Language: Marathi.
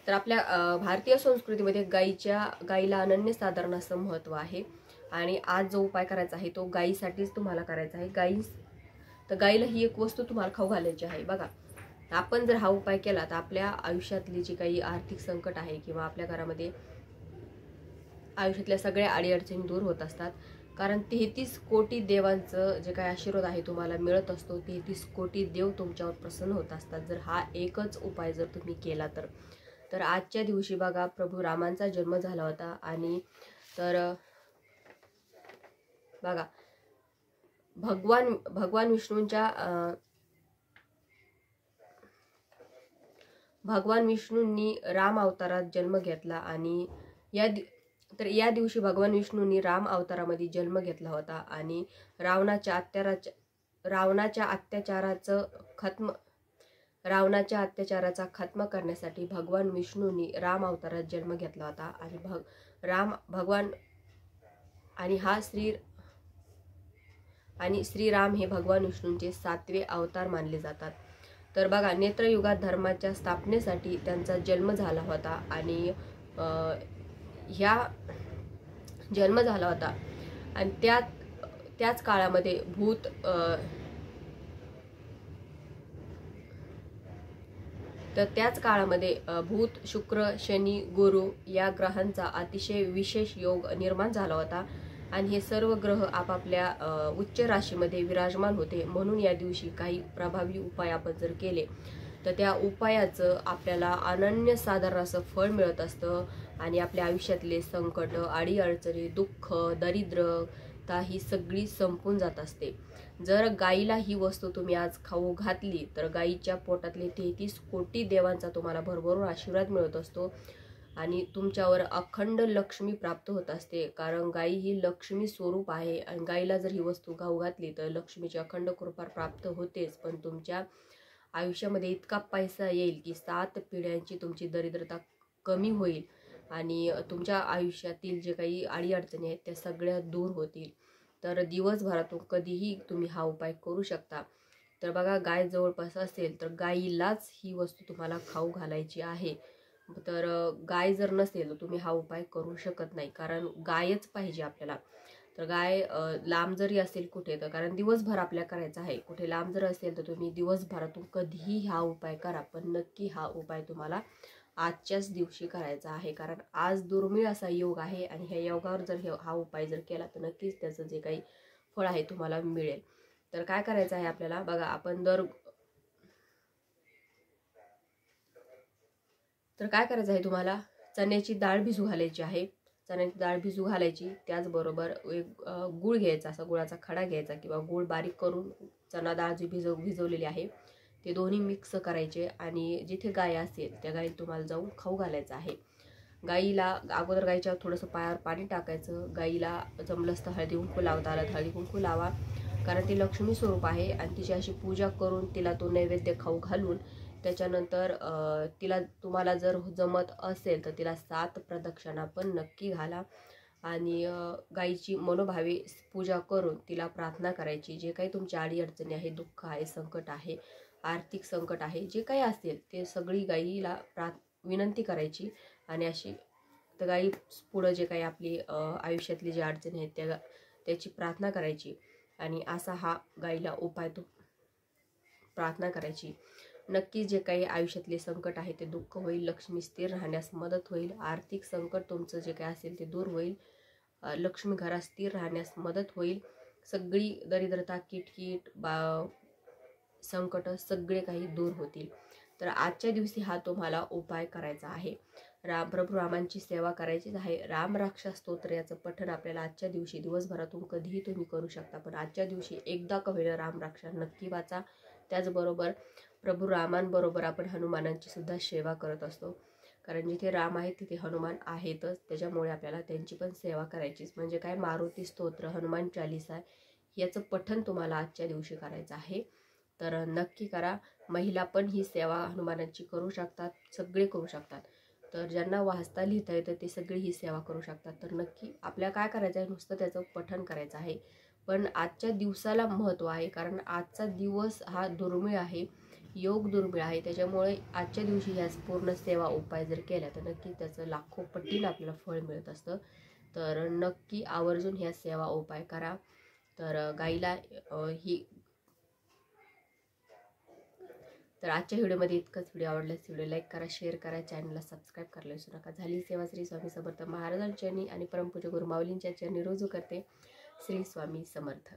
तर आपल्या भारतीय संस्कृतीमध्ये गाईला अनन्यसाधारण असं महत्त्व आहे आणि आज जो उपाय करायचा आहे तो गाईसाठीच तुम्हाला करायचा आहे। तर गाईला ही एक वस्तू तुम्हाला खाऊ घालायची आहे। बघा, आपण जर हा उपाय केला तर आपल्या आयुष्यातली जी काही आर्थिक संकट आहे किंवा आपल्या घरामध्ये आयुष्यातल्या सगळ्या अडीअडचणी दूर होत असतात, कारण 33 कोटी देवांचं जे काही आशीर्वाद आहे तुम्हाला मिळत असतो। 33 कोटी देव तुमच्यावर प्रसन्न होत असतात जर हा एकच उपाय जर तुम्ही केला तर आजच्या दिवशी बघा, प्रभू रामांचा जन्म झाला होता आणि तर बघा, भगवान विष्णूंनी राम अवतारात जन्म घेतला आणि या दिवशी भगवान विष्णूंनी राम अवतारामध्ये जन्म घेतला होता आणि रावणाच्या अत्याचाराचा खात्मा करण्यासाठी भगवान विष्णूंनी राम अवतारात जन्म घेतला होता आणि श्रीराम हे भगवान विष्णूंचे 7वे अवतार मानले जातात। तर बघा, नेत्रयुगात धर्माच्या स्थापनेसाठी त्यांचा जन्म झाला होता आणि जन्म झाला होता आणि त्याच काळामध्ये भूत, शुक्र, शनी, गुरु या ग्रहांचा अतिशय विशेष योग निर्माण झाला होता आणि हे सर्व ग्रह आपापल्या उच्च राशीमध्ये विराजमान होते। म्हणून या दिवशी काही प्रभावी उपाय आपण जर केले तर त्या उपायाचं आपल्याला अनन्यसाधारण असं फळ मिळत असतं आणि आपल्या आयुष्यातले संकट, अडीअडचणी, दुःख, दरिद्रता ही सगळी संपून जात असते। जर गाईला ही वस्तू तुम्ही आज खाऊ घातली तर गाईच्या पोटातले 33 कोटी देवांचा तुम्हाला भरभरून आशीर्वाद मिळत असतो आणि तुमच्यावर अखंड लक्ष्मी प्राप्त होत असते, कारण गाई ही लक्ष्मी स्वरूप आहे आणि गाईला जर ही वस्तू खाऊ घातली तर लक्ष्मीची अखंड कृपा प्राप्त होतेच, पण तुमच्या आयुष्यामध्ये इतका पैसा येईल की 7 पिढ्यांची तुमची दरिद्रता कमी होईल आणि तुमच्या आयुष्यातील जे काही अडीअडचणी आहेत त्या सगळ्या दूर होतील। तर दिवसभरातून कधीही तुम्ही हा उपाय करू शकता। तर बघा, गाय जवळपास असेल तर गाईलाच ही वस्तू तुम्हाला खाऊ घालायची आहे। तर गाय जर नसेल तर तुम्ही हा उपाय करू शकत नाही, कारण गायच पाहिजे आपल्याला। तर गाय लांब जरी असेल कुठे, तर कारण दिवसभर आपल्याला करायचा आहे, कुठे लांब जर असेल तर तुम्ही दिवसभरातून कधीही हा उपाय करा, पण नक्की हा उपाय तुम्हाला आजच्याच दिवशी करायचा आहे, कारण आज दुर्मिळ असा योग आहे आणि ह्या योगावर जर हा उपाय जर केला तर नक्कीच त्याचं जे काही फळ आहे तुम्हाला मिळेल। तर काय करायचं आहे आपल्याला, बघा, आपण काय करायचं आहे, तुम्हाला चण्याची डाळ भिजू घालायची आहे। चण्याची डाळ भिजू घालायची, त्याचबरोबर एक गूळ घ्यायचा, असा गुळाचा खडा घ्यायचा किंवा गूळ बारीक करून चणा डाळ जी भिजवलेली आहे ते दोन्ही मिक्स करायचे आणि जिथे गाय असेल त्या गायीला तुम्हाला जाऊन खाऊ घालायचं आहे। गाईला अगोदर गाईच्या थोडंसं पायावर पाणी टाकायचं, गाईला जमलंच तर हळदी कुंकू लावता आलं हळदी कुंकू लावा, कारण ती लक्ष्मी स्वरूप आहे आणि तिची अशी पूजा करून तिला तो नैवेद्य खाऊ घालून त्याच्यानंतर तुम्हाला जर जमत असेल तर तिला 7 प्रदक्षिणा पण नक्की घाला आणि गाईची मनोभावे पूजा करून तिला प्रार्थना करायची। जे काही तुमची अडीअडचणी आहे, दुःख आहे, संकट आहे, आर्थिक संकट आहे, जे काही असेल ते सगळी गाईला विनंती करायची आणि अशी तर गाई पुढं जे काही आपली आयुष्यातली जी अडचणी आहेत त्याची प्रार्थना करायची आणि असा हा गाईला उपाय तो प्रार्थना करायची। नक्की जे काही आयुष्यातले संकट आहे ते दुःख होईल, लक्ष्मी स्थिर राहण्यास मदत होईल, आर्थिक संकट तुमचं जे काही असेल ते दूर होईल, लक्ष्मी घरात स्थिर राहण्यास मदत होईल, सगळी दरिद्रता, किटकिट, संकट सगळे काही दूर होतील। तर आजच्या दिवशी हा तुम्हाला उपाय करायचा आहे। प्रभू रामांची सेवा करायची आहे। राम रक्षा स्तोत्र याचं पठण आपल्याला आजच्या दिवशी दिवसभरातून कधीही तुम्ही करू शकता, पण आजच्या दिवशी एकदा का होईना राम रक्षा नक्की वाचा। त्याचबरोबर प्रभू रामांबरोबर आपण हनुमानांची सुद्धा सेवा करत असतो, कारण जिथे राम आहे तिथे हनुमान आहेतच, त्याच्यामुळे आपल्याला त्यांची पण सेवा करायचीच। म्हणजे काय, मारुती स्तोत्र, हनुमान चालीसा याचं पठण तुम्हाला आजच्या दिवशी करायचं आहे। तर नक्की करा। महिला पण ही सेवा हनुमानांची करू शकतात, सगळे करू शकतात। तर ज्यांना वाचता लिहिता येतं ते सगळी ही सेवा करू शकतात। तर नक्की आपल्याला काय करायचं आहे, नुसतं त्याचं पठण करायचं आहे, पण आजच्या दिवसाला महत्त्व आहे, कारण आजचा दिवस हा दुर्मिळ आहे। योग दुर्मिळ आहे. त्याच्यामुळे आजच्या दिवशी ह्या पूर्ण सेवा उपाय जर केल्या तर नक्की त्याचं लाखो पटीनं आपल्याला फळ मिळत असतं. तर नक्की आवर्जून ह्या सेवा उपाय करा. तर गाईला तर आजच्या व्हिडिओमध्ये इतकंच. व्हिडिओ आवडल्यास व्हिडिओ लाईक करा, शेअर करा, चॅनलला सबस्क्राईब करायला विसरू नका. झाली सेवा श्री स्वामी समर्थ महाराजांच्या आणि परमपूज्य गुरु माऊलींच्या चरणी रुजू करते. श्री स्वामी समर्थ.